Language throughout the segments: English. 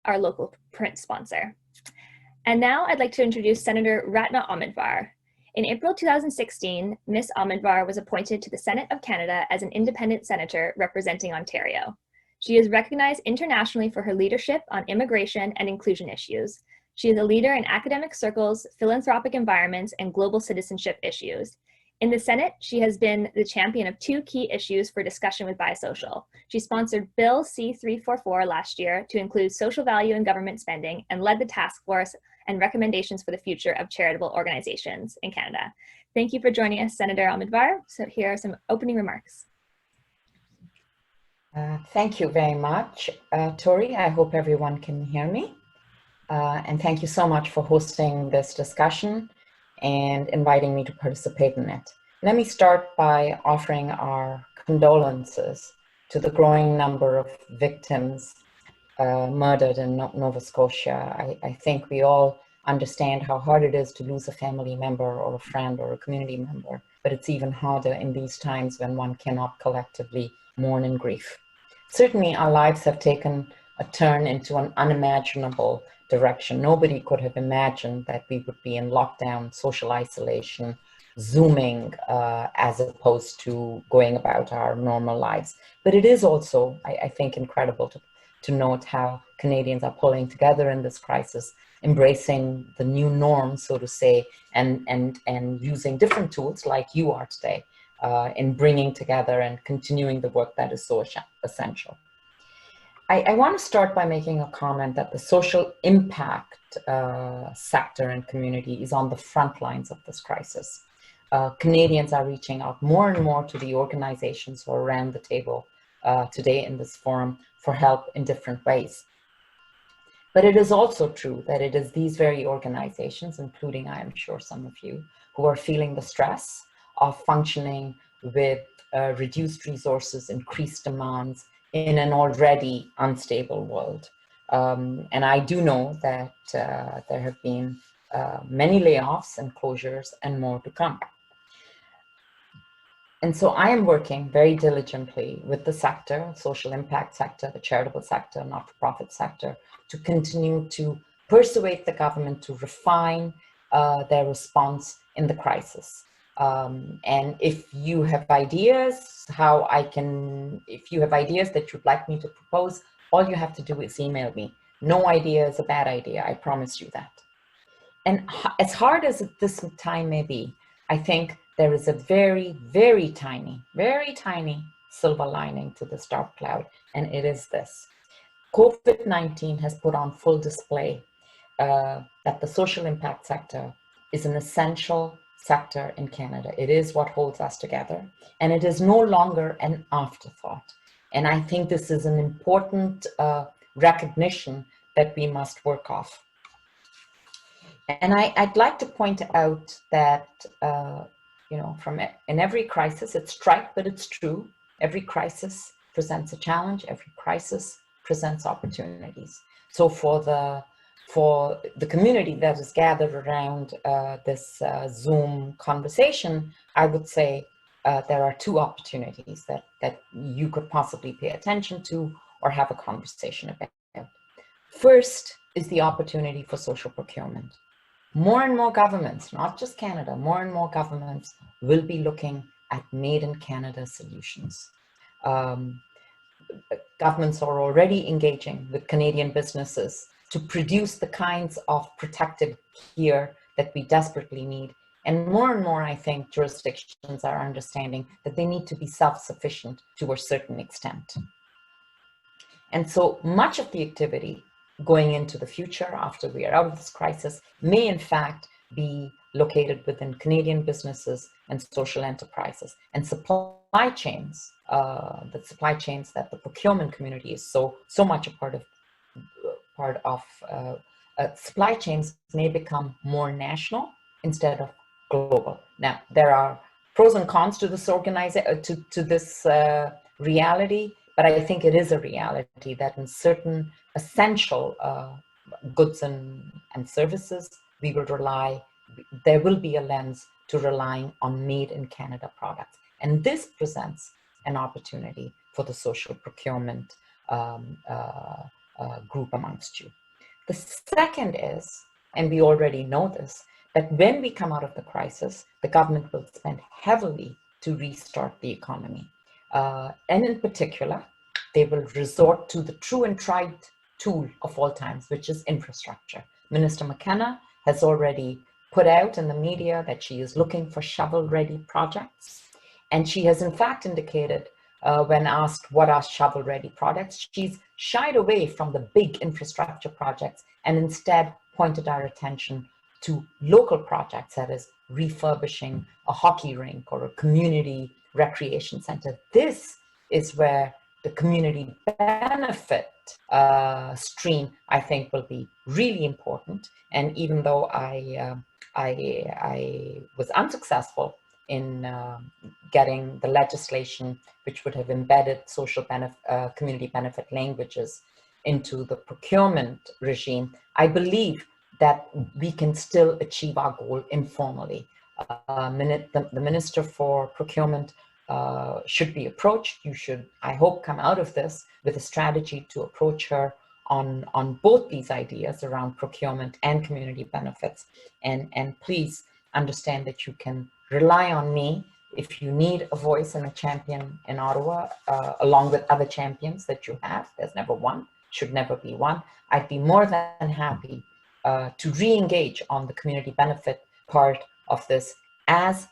our local print sponsor. And now I'd like to introduce Senator Ratna Omidvar. In April 2016, Ms. Omidvar was appointed to the Senate of Canada as an independent senator representing Ontario. She is recognized internationally for her leadership on immigration and inclusion issues. She is a leader in academic circles, philanthropic environments, and global citizenship issues. In the Senate, she has been the champion of two key issues for discussion with Biosocial. She sponsored Bill C-344 last year to include social value in government spending and led the task force and recommendations for the future of charitable organizations in Canada. Thank you for joining us, Senator Omidvar. So here are some opening remarks. Thank you very much, Tori. I hope everyone can hear me. And thank you so much for hosting this discussion and inviting me to participate in it. Let me start by offering our condolences to the growing number of victims murdered in Nova Scotia. I think we all understand how hard it is to lose a family member or a friend or a community member, but it's even harder in these times when one cannot collectively mourn in grief. Certainly, our lives have taken a turn into an unimaginable direction. Nobody could have imagined that we would be in lockdown, social isolation, Zooming, as opposed to going about our normal lives. But it is also, I think, incredible to note how Canadians are pulling together in this crisis, embracing the new norm, so to say, and using different tools like you are today in bringing together and continuing the work that is so essential. I want to start by making a comment that the social impact sector and community is on the front lines of this crisis. Canadians are reaching out more and more to the organizations who are around the table today in this forum for help in different ways. But it is also true that it is these very organizations, including, I am sure, some of you, who are feeling the stress of functioning with reduced resources, increased demands, in an already unstable world. And I do know that there have been many layoffs and closures and more to come. And so I am working very diligently with the sector, social impact sector, the charitable sector, not-for-profit sector, to continue to persuade the government to refine their response in the crisis. And if you have ideas if you have ideas that you'd like me to propose, all you have to do is email me. No idea is a bad idea, I promise you that. And as hard as this time may be, I think there is a very, very tiny silver lining to this dark cloud, and it is this. COVID-19 has put on full display that the social impact sector is an essential sector in Canada. It is what holds us together, and it is no longer an afterthought. And I think this is an important recognition that we must work off. And I'd like to point out that, in every crisis, it's trite, but it's true. Every crisis presents a challenge. Every crisis presents opportunities. So for the community that is gathered around this Zoom conversation, I would say there are two opportunities that you could possibly pay attention to or have a conversation about. First is the opportunity for social procurement. More and more governments, not just Canada, more and more governments will be looking at made in Canada solutions. Governments are already engaging with Canadian businesses to produce the kinds of protective gear that we desperately need. And more, I think, jurisdictions are understanding that they need to be self-sufficient to a certain extent. And so much of the activity going into the future after we are out of this crisis may in fact be located within Canadian businesses and social enterprises. And supply chains, the supply chains that the procurement community is so much a part of, supply chains may become more national instead of global. Now, there are pros and cons to this reality, but I think it is a reality that in certain essential goods and services, there will be a lens to relying on made in Canada products. And this presents an opportunity for the social procurement group amongst you. The second is, and we already know this, that when we come out of the crisis, the government will spend heavily to restart the economy. And in particular, they will resort to the true and tried tool of all times, which is infrastructure. Minister McKenna has already put out in the media that she is looking for shovel-ready projects. And she has in fact indicated when asked what are shovel-ready projects, she's shied away from the big infrastructure projects and instead pointed our attention to local projects, that is refurbishing a hockey rink or a community recreation center. This is where the community benefit stream, I think, will be really important. And even though I was unsuccessful in getting the legislation which would have embedded social community benefit languages into the procurement regime, I believe that we can still achieve our goal informally. The Minister for Procurement should be approached. You should, I hope, come out of this with a strategy to approach her on both these ideas around procurement and community benefits. And please understand that you can rely on me if you need a voice and a champion in Ottawa, along with other champions that you have. There's never one, should never be one. I'd be more than happy to re-engage on the community benefit part of this as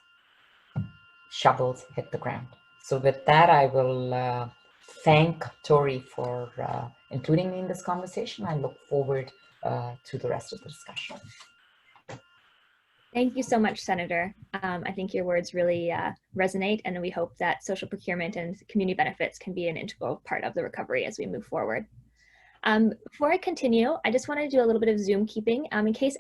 shovels hit the ground. So with that, I will thank Tori for including me in this conversation. I look forward to the rest of the discussion. Thank you so much, Senator. I think your words really resonate, and we hope that social procurement and community benefits can be an integral part of the recovery as we move forward. Before I continue, I just want to do a little bit of Zoom keeping in case